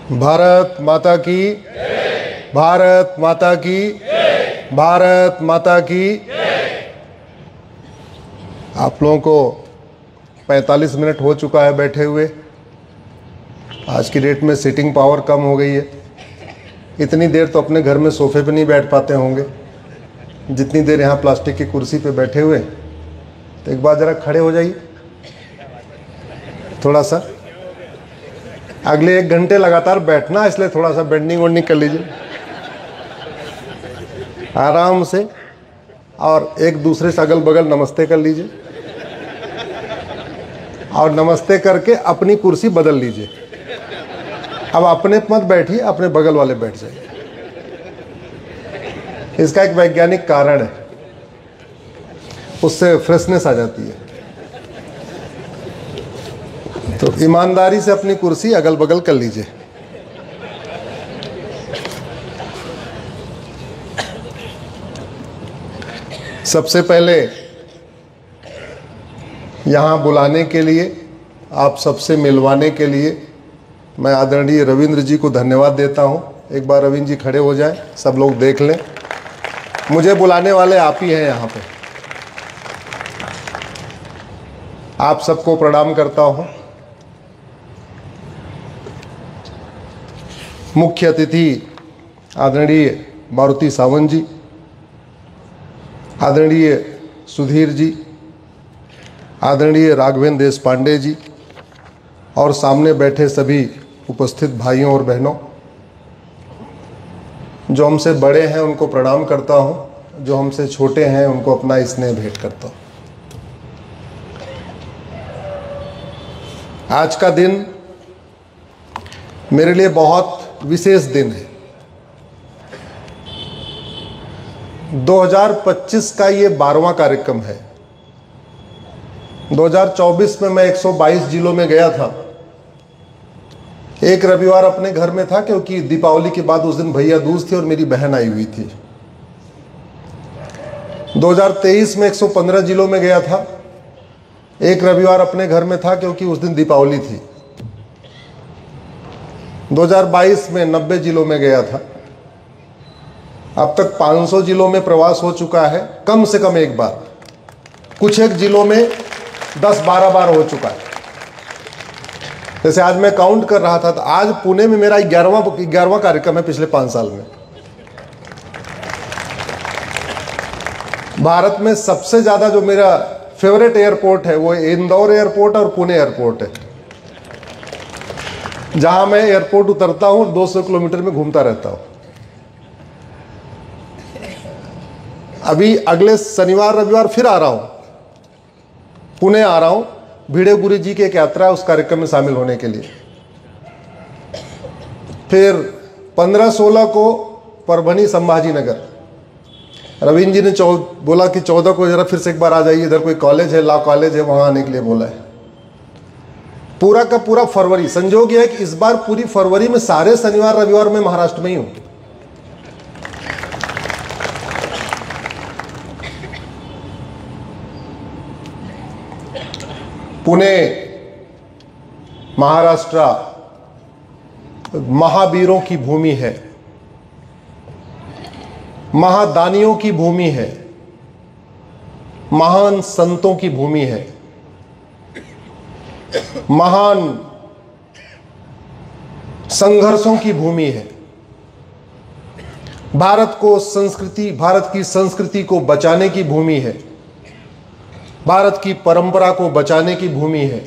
भारत माता की, भारत माता की, भारत माता की। आप लोगों को 45 मिनट हो चुका है बैठे हुए। आज की डेट में सिटिंग पावर कम हो गई है। इतनी देर तो अपने घर में सोफे पे नहीं बैठ पाते होंगे जितनी देर यहाँ प्लास्टिक की कुर्सी पे बैठे हुए। तो एक बार ज़रा खड़े हो जाइए थोड़ा सा। अगले 1 घंटे लगातार बैठना, इसलिए थोड़ा सा बेंडिंग वेंडिंग कर लीजिए आराम से, और एक दूसरे से अगल बगल नमस्ते कर लीजिए, और नमस्ते करके अपनी कुर्सी बदल लीजिए। अब अपने मत बैठिए, अपने बगल वाले बैठ जाइए। इसका एक वैज्ञानिक कारण है, उससे फ्रेशनेस आ जाती है। तो ईमानदारी से अपनी कुर्सी अगल बगल कर लीजिए। सबसे पहले यहाँ बुलाने के लिए, आप सबसे मिलवाने के लिए मैं आदरणीय रविंद्र जी को धन्यवाद देता हूँ। एक बार रविंद्र जी खड़े हो जाएं, सब लोग देख लें। मुझे बुलाने वाले आप ही हैं यहाँ पे। आप सबको प्रणाम करता हूँ। मुख्य अतिथि आदरणीय मारुति सावंत जी, आदरणीय सुधीर जी, आदरणीय राघवेंद्र देश पांडे जी, और सामने बैठे सभी उपस्थित भाइयों और बहनों। जो हमसे बड़े हैं उनको प्रणाम करता हूँ, जो हमसे छोटे हैं उनको अपना स्नेह भेंट करता हूँ। आज का दिन मेरे लिए बहुत विशेष दिन है। 2025 का ये 12वां कार्यक्रम है। 2024 में मैं 122 जिलों में गया था। एक रविवार अपने घर में था, क्योंकि दीपावली के बाद उस दिन भैया दूज थी और मेरी बहन आई हुई थी। 2023 में 115 जिलों में गया था। एक रविवार अपने घर में था, क्योंकि उस दिन दीपावली थी। 2022 में 90 जिलों में गया था। अब तक 500 जिलों में प्रवास हो चुका है, कम से कम एक बार। कुछ एक जिलों में 10-12 बार हो चुका है। जैसे आज मैं काउंट कर रहा था, तो आज पुणे में मेरा 11वां कार्यक्रम है पिछले 5 साल में। भारत में सबसे ज़्यादा जो मेरा फेवरेट एयरपोर्ट है वो इंदौर एयरपोर्ट और पुणे एयरपोर्ट है। जहां मैं एयरपोर्ट उतरता हूं 200 किलोमीटर में घूमता रहता हूं। अभी अगले शनिवार रविवार फिर आ रहा हूं, पुणे आ रहा हूं, भिड़े गुरु जी की एक यात्रा है, उस कार्यक्रम में शामिल होने के लिए। फिर 15-16 को परभनी संभाजी नगर। रविंद्र जी ने बोला कि 14 को जरा फिर से एक बार आ जाइए, इधर कोई कॉलेज है, लॉ कॉलेज है, वहां आने के लिए बोला है। पूरा का पूरा फरवरी, संजोग यह है कि इस बार पूरी फरवरी में सारे शनिवार रविवार में महाराष्ट्र में ही हूं। पुणे महाराष्ट्र महावीरों की भूमि है, महादानियों की भूमि है, महान संतों की भूमि है, महान संघर्षों की भूमि है। भारत की संस्कृति को बचाने की भूमि है, भारत की परंपरा को बचाने की भूमि है,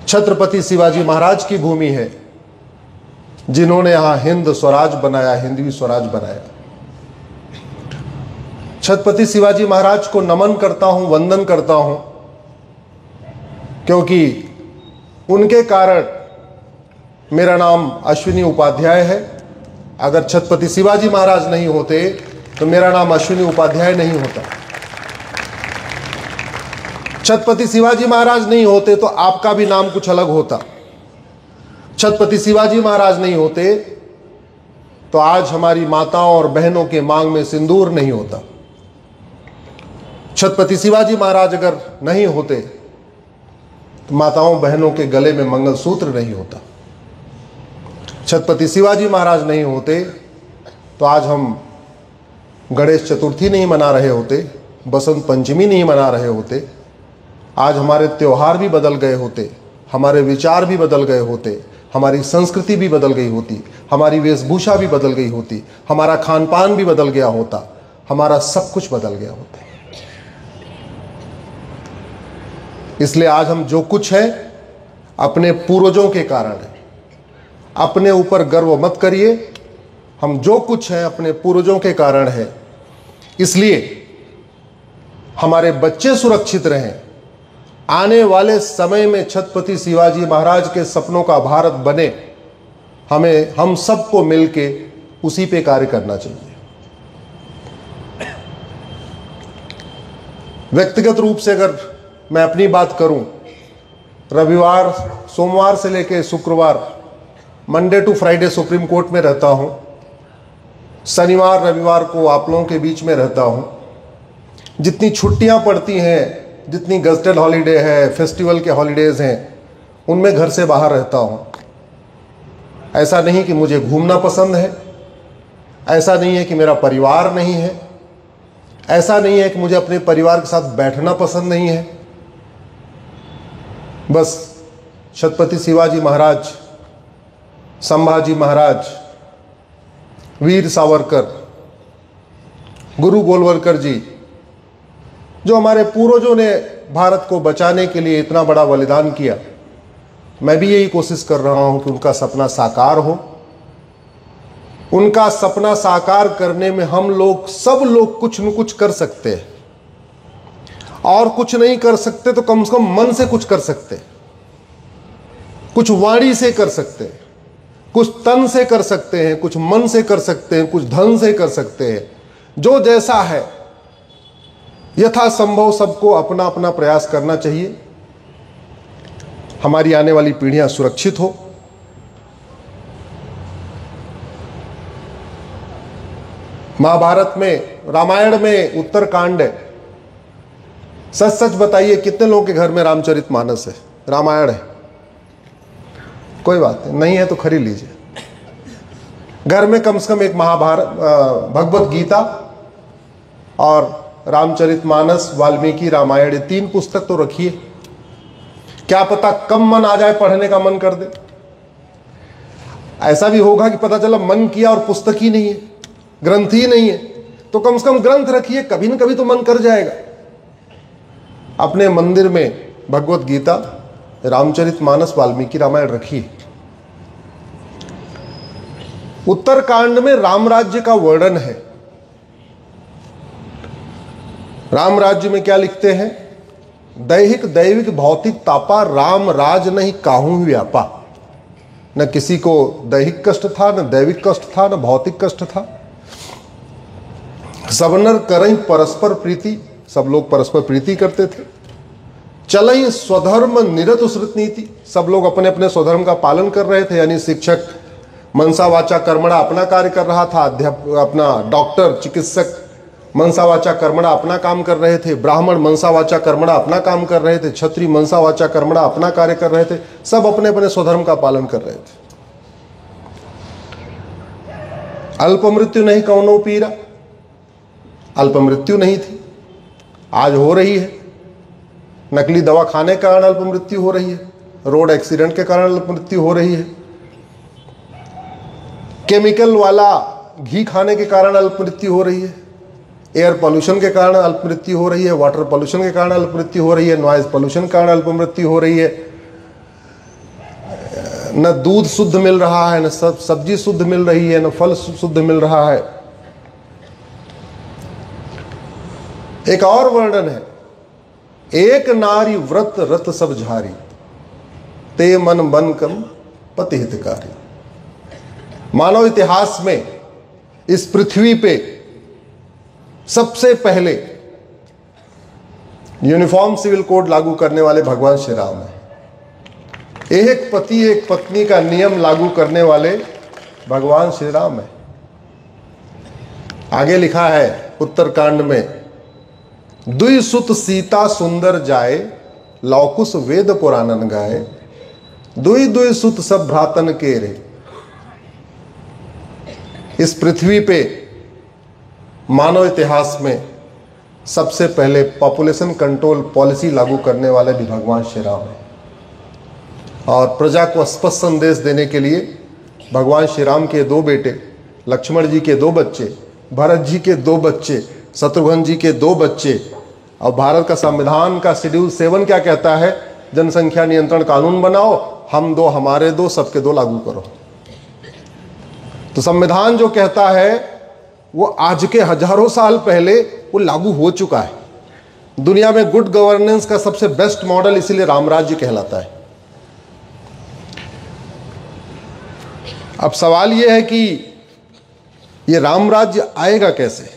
छत्रपति शिवाजी महाराज की भूमि है, जिन्होंने यहां हिंद स्वराज बनाया, हिंदवी स्वराज बनाया। छत्रपति शिवाजी महाराज को नमन करता हूं, वंदन करता हूं, क्योंकि उनके कारण मेरा नाम अश्विनी उपाध्याय है। अगर छत्रपति शिवाजी महाराज नहीं होते तो मेरा नाम अश्विनी उपाध्याय नहीं होता। छत्रपति शिवाजी महाराज नहीं होते तो आपका भी नाम कुछ अलग होता। छत्रपति शिवाजी महाराज नहीं होते तो आज हमारी माताओं और बहनों के मांग में सिंदूर नहीं होता। छत्रपति शिवाजी महाराज अगर नहीं होते तो माताओं बहनों के गले में मंगलसूत्र नहीं होता। छत्रपति शिवाजी महाराज नहीं होते तो आज हम गणेश चतुर्थी नहीं मना रहे होते, बसंत पंचमी नहीं मना रहे होते, आज हमारे त्योहार भी बदल गए होते, हमारे विचार भी बदल गए होते, हमारी संस्कृति भी बदल गई होती, हमारी वेशभूषा भी बदल गई होती, हमारा खान पान भी बदल गया होता, हमारा सब कुछ बदल गया होता। इसलिए आज हम जो कुछ है अपने पूर्वजों के कारण है। अपने ऊपर गर्व मत करिए, हम जो कुछ हैं अपने पूर्वजों के कारण है। इसलिए हमारे बच्चे सुरक्षित रहें, आने वाले समय में छत्रपति शिवाजी महाराज के सपनों का भारत बने, हम सबको मिलके उसी पे कार्य करना चाहिए। व्यक्तिगत रूप से अगर मैं अपनी बात करूं, रविवार सोमवार से लेकर शुक्रवार Monday to Friday Supreme Court में रहता हूं, शनिवार रविवार को आप लोगों के बीच में रहता हूं। जितनी छुट्टियां पड़ती हैं, जितनी गजटेड हॉलीडे है, फेस्टिवल के हॉलीडेज हैं, उनमें घर से बाहर रहता हूं। ऐसा नहीं कि मुझे घूमना पसंद है, ऐसा नहीं है कि मेरा परिवार नहीं है, ऐसा नहीं है कि मुझे अपने परिवार के साथ बैठना पसंद नहीं है। बस छत्रपति शिवाजी महाराज, संभाजी महाराज, वीर सावरकर, गुरु गोलवलकर जी, जो हमारे पूर्वजों ने भारत को बचाने के लिए इतना बड़ा बलिदान किया, मैं भी यही कोशिश कर रहा हूं कि उनका सपना साकार हो। उनका सपना साकार करने में हम लोग, सब लोग कुछ न कुछ कर सकते हैं, और कुछ नहीं कर सकते तो कम से कम मन से कुछ कर सकते, कुछ वाणी से कर सकते, कुछ तन से कर सकते हैं, कुछ मन से कर सकते हैं, कुछ धन से कर सकते हैं। जो जैसा है यथासंभव सबको अपना अपना प्रयास करना चाहिए। हमारी आने वाली पीढ़ियां सुरक्षित हो। महाभारत में, रामायण में उत्तरकांड है। सच सच बताइए कितने लोगों के घर में रामचरितमानस है, रामायण है? कोई बात नहीं है तो खरीद लीजिए। घर में कम से कम एक महाभारत, भगवत गीता और रामचरितमानस, वाल्मीकि रामायण, ये 3 पुस्तक तो रखिए। क्या पता कम मन आ जाए, पढ़ने का मन कर दे। ऐसा भी होगा कि पता चला मन किया और पुस्तक ही नहीं है, ग्रंथ ही नहीं है, तो कम से कम ग्रंथ रखिए, कभी न कभी तो मन कर जाएगा। अपने मंदिर में भगवत गीता, रामचरितमानस, वाल्मीकि रामायण रखिए। उत्तरकांड में राम राज्य का वर्णन है। राम राज्य में क्या लिखते हैं? दैहिक दैविक भौतिक तापा, राम राज नहीं काहू व्यापा। न किसी को दैहिक कष्ट था, न दैविक कष्ट था, न भौतिक कष्ट था। सब नर करई परस्पर प्रीति, सब लोग परस्पर प्रीति करते थे। चलई स्वधर्म निरत श्रुत नीति, सब लोग अपने अपने स्वधर्म का पालन कर रहे थे। यानी शिक्षक मनसा वाचा कर्मणा अपना कार्य कर रहा था, अपना डॉक्टर चिकित्सक मनसा वाचा कर्मणा अपना काम कर रहे थे, ब्राह्मण मनसा वाचा कर्मणा अपना काम कर रहे थे, क्षत्रिय मनसा वाचा कर्मणा अपना कार्य कर रहे थे। सब अपने अपने स्वधर्म का पालन कर रहे थे। अल्प मृत्यु नहीं कौनो पीरा, अल्प मृत्यु नहीं थी, आज हो रही है। नकली दवा खाने के कारण अल्प मृत्यु हो रही है, रोड एक्सीडेंट के कारण अल्प मृत्यु हो रही है, केमिकल वाला घी खाने के कारण अल्प मृत्यु हो रही है, एयर पोल्यूशन के कारण अल्प मृत्यु हो रही है, वाटर पोल्यूशन के कारण अल्प मृत्यु हो रही है, नॉइज पोल्यूशन के कारण अल्प मृत्यु हो रही है। न दूध शुद्ध मिल रहा है, न सब्जी शुद्ध मिल रही है, न फल शुद्ध मिल रहा है। एक और वर्णन है, एक नारी व्रत रत सब झारी, ते मन बन कम पति हितकारी। मानव इतिहास में इस पृथ्वी पे सबसे पहले यूनिफॉर्म सिविल कोड लागू करने वाले भगवान श्री राम हैं। एक पति एक पत्नी का नियम लागू करने वाले भगवान श्री राम हैं। आगे लिखा है उत्तरकांड में, दुई सुत सीता सुंदर जाए, लौकुश वेद पुराणन गाए, दुई दुई सुत सब भ्रातन के रे, इस पृथ्वी पे मानव इतिहास में सबसे पहले पॉपुलेशन कंट्रोल पॉलिसी लागू करने वाले भी भगवान श्री राम हैं। और प्रजा को स्पष्ट संदेश देने के लिए भगवान श्री राम के 2 बेटे, लक्ष्मण जी के 2 बच्चे, भरत जी के 2 बच्चे, शत्रुघ्न जी के 2 बच्चे, और भारत का संविधान का शेड्यूल 7 क्या कहता है? जनसंख्या नियंत्रण कानून बनाओ, हम 2 हमारे 2 सबके 2 लागू करो। तो संविधान जो कहता है वो आज के हजारों साल पहले वो लागू हो चुका है। दुनिया में गुड गवर्नेंस का सबसे बेस्ट मॉडल इसीलिए राम राज्य कहलाता है। अब सवाल यह है कि ये राम राज्य आएगा कैसे?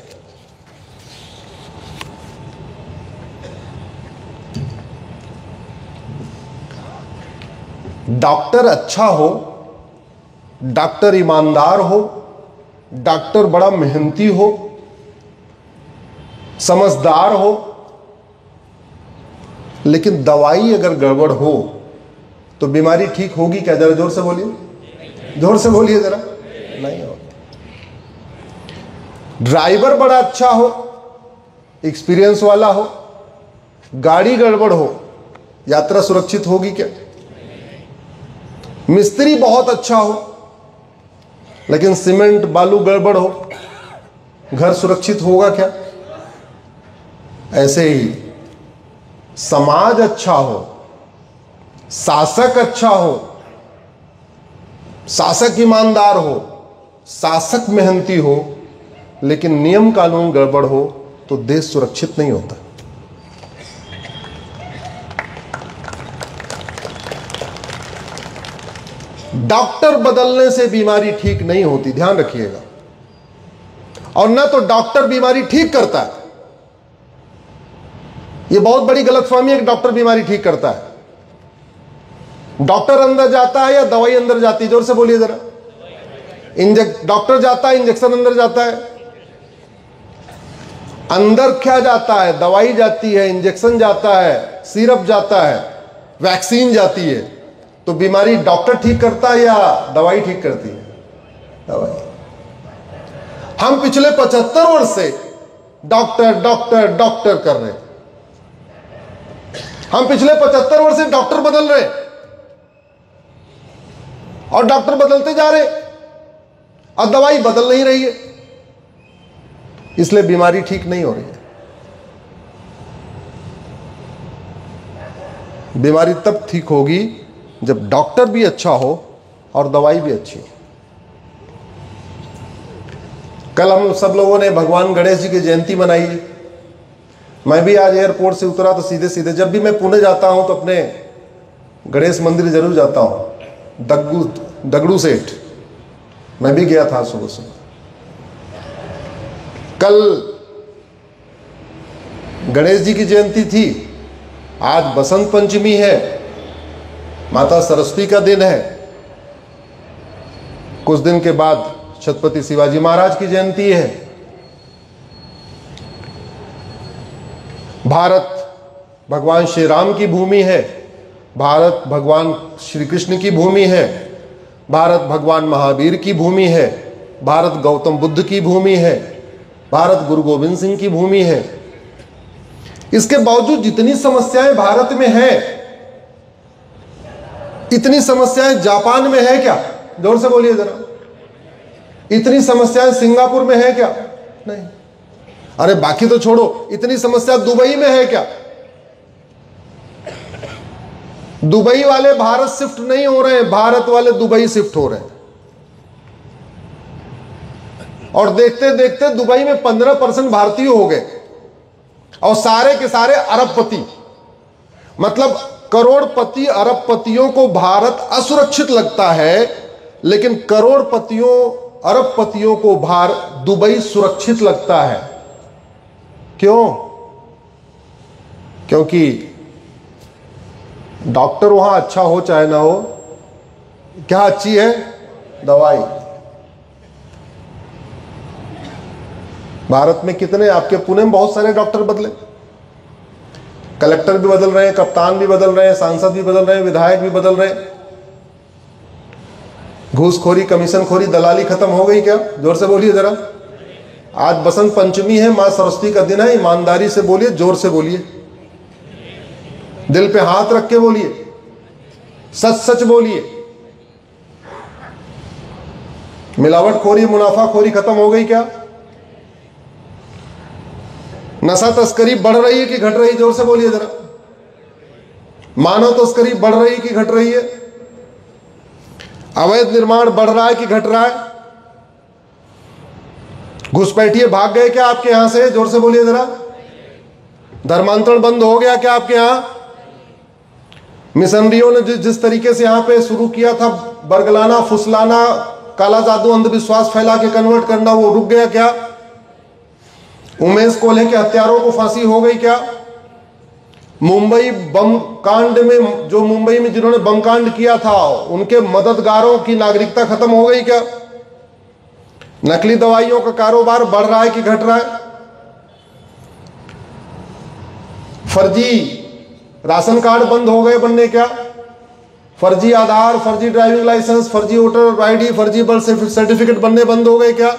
डॉक्टर अच्छा हो, डॉक्टर ईमानदार हो, डॉक्टर बड़ा मेहनती हो, समझदार हो, लेकिन दवाई अगर गड़बड़ हो तो बीमारी ठीक होगी क्या? जरा जोर से बोलिए, जोर से बोलिए जरा। नहीं होगी। ड्राइवर बड़ा अच्छा हो, एक्सपीरियंस वाला हो, गाड़ी गड़बड़ हो, यात्रा सुरक्षित होगी क्या? मिस्त्री बहुत अच्छा हो लेकिन सीमेंट बालू गड़बड़ हो, घर सुरक्षित होगा क्या? ऐसे ही समाज अच्छा हो, शासक अच्छा हो, शासक ईमानदार हो, शासक मेहनती हो, लेकिन नियम कानून गड़बड़ हो तो देश सुरक्षित नहीं होता। डॉक्टर बदलने से बीमारी ठीक नहीं होती, ध्यान रखिएगा। और ना तो डॉक्टर बीमारी ठीक करता है। यह बहुत बड़ी गलतफहमी है कि डॉक्टर बीमारी ठीक करता है। डॉक्टर अंदर जाता है या दवाई अंदर जाती है? जोर से बोलिए जरा। डॉक्टर जाता है, इंजेक्शन अंदर जाता है। अंदर क्या जाता है? दवाई जाती है, इंजेक्शन जाता है, सिरप जाता है, वैक्सीन जाती है। तो बीमारी डॉक्टर ठीक करता है या दवाई ठीक करती है? दवाई। हम पिछले 75 वर्ष से डॉक्टर डॉक्टर डॉक्टर कर रहे हैं। हम पिछले 75 वर्ष से डॉक्टर बदल रहे और डॉक्टर बदलते जा रहे और दवाई बदल नहीं रही है, इसलिए बीमारी ठीक नहीं हो रही है। बीमारी तब ठीक होगी जब डॉक्टर भी अच्छा हो और दवाई भी अच्छी हो। कल हम सब लोगों ने भगवान गणेश जी की जयंती मनाई। मैं भी आज एयरपोर्ट से उतरा तो सीधे सीधे, जब भी मैं पुणे जाता हूं तो अपने गणेश मंदिर जरूर जाता हूं। दगड़ू सेठ, मैं भी गया था सुबह सुबह। कल गणेश जी की जयंती थी, आज बसंत पंचमी है, माता सरस्वती का दिन है। कुछ दिन के बाद छत्रपति शिवाजी महाराज की जयंती है। भारत भगवान श्री राम की भूमि है, भारत भगवान श्री कृष्ण की भूमि है, भारत भगवान महावीर की भूमि है, भारत गौतम बुद्ध की भूमि है, भारत गुरु गोविंद सिंह की भूमि है। इसके बावजूद जितनी समस्याएं भारत में है, इतनी समस्याएं जापान में है क्या? जोर से बोलिए जरा। इतनी समस्याएं सिंगापुर में है क्या? नहीं। अरे बाकी तो छोड़ो, इतनी समस्या दुबई में है क्या? दुबई वाले भारत शिफ्ट नहीं हो रहे हैं, भारत वाले दुबई शिफ्ट हो रहे हैं। और देखते देखते दुबई में 15% भारतीय हो गए और सारे के सारे अरबपति, मतलब करोड़पति अरबपतियों को भारत असुरक्षित लगता है, लेकिन करोड़पतियों अरबपतियों को दुबई सुरक्षित लगता है। क्यों? क्योंकि डॉक्टर वहां अच्छा हो चाहे ना हो, क्या अच्छी है? दवाई। भारत में कितने, आपके पुणे में बहुत सारे डॉक्टर बदले, कलेक्टर भी बदल रहे हैं, कप्तान भी बदल रहे हैं, सांसद भी बदल रहे हैं, विधायक भी बदल रहे हैं। घूसखोरी, कमीशनखोरी, दलाली खत्म हो गई क्या? जोर से बोलिए जरा। आज बसंत पंचमी है, मां सरस्वती का दिन है, ईमानदारी से बोलिए, जोर से बोलिए, दिल पे हाथ रख के बोलिए, सच सच बोलिए। मिलावटखोरी, मुनाफाखोरी खत्म हो गई क्या? नशा तस्करी बढ़ रही है कि घट रही? जोर से बोलिए जरा। मानव तस्करी बढ़ रही कि घट रही है? अवैध निर्माण बढ़ रहा है कि घट रहा है? घुसपैठिए भाग गए क्या आपके यहां से? जोर से बोलिए जरा। धर्मांतरण बंद हो गया क्या आपके यहां? मिशनरियों ने जिस तरीके से यहां पे शुरू किया था, बरगलाना, फुसलाना, काला जादू, अंधविश्वास फैला के कन्वर्ट करना, वो रुक गया क्या? उमेश कोल्हे के हत्यारों को फांसी हो गई क्या? मुंबई बम कांड में, जो मुंबई में जिन्होंने बम कांड किया था, उनके मददगारों की नागरिकता खत्म हो गई क्या? नकली दवाइयों का कारोबार बढ़ रहा है कि घट रहा है? फर्जी राशन कार्ड बंद हो गए बनने क्या? फर्जी आधार, फर्जी ड्राइविंग लाइसेंस, फर्जी वोटर आईडी, फर्जी बर्थ सर्टिफिकेट बनने बंद हो गए क्या?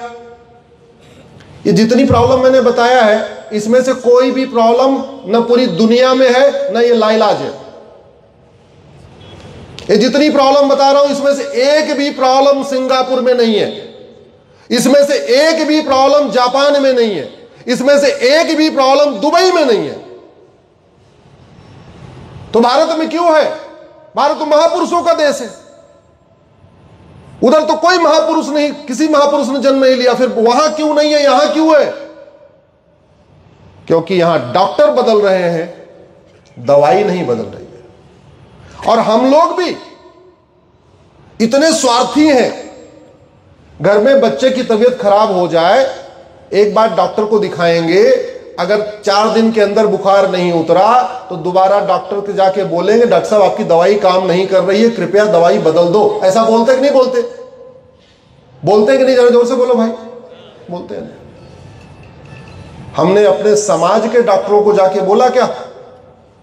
ये जितनी प्रॉब्लम मैंने बताया है, इसमें से कोई भी प्रॉब्लम न पूरी दुनिया में है, न ये लाइलाज है। ये जितनी प्रॉब्लम बता रहा हूं, इसमें से एक भी प्रॉब्लम सिंगापुर में नहीं है, इसमें से एक भी प्रॉब्लम जापान में नहीं है, इसमें से एक भी प्रॉब्लम दुबई में नहीं है। तो भारत में क्यों है? भारत तो महापुरुषों का देश है। उधर तो कोई महापुरुष नहीं, किसी महापुरुष ने जन्म नहीं लिया, फिर वहां क्यों नहीं है, यहां क्यों है? क्योंकि यहां डॉक्टर बदल रहे हैं, दवाई नहीं बदल रही है। और हम लोग भी इतने स्वार्थी हैं, घर में बच्चे की तबीयत खराब हो जाए, एक बार डॉक्टर को दिखाएंगे, अगर 4 दिन के अंदर बुखार नहीं उतरा तो दोबारा डॉक्टर के जाके बोलेंगे, डॉक्टर साहब आपकी दवाई काम नहीं कर रही है, कृपया दवाई बदल दो। ऐसा बोलते कि नहीं बोलते? बोलते कि नहीं? जरा जोर से बोलो भाई। बोलते हैं। हमने अपने समाज के डॉक्टरों को जाके बोला क्या?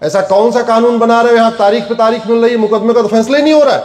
ऐसा कौन सा कानून बना रहे हो, यहां तारीख पे तारीख मिल रही है, मुकदमे का तो फैसला ही नहीं हो रहा है।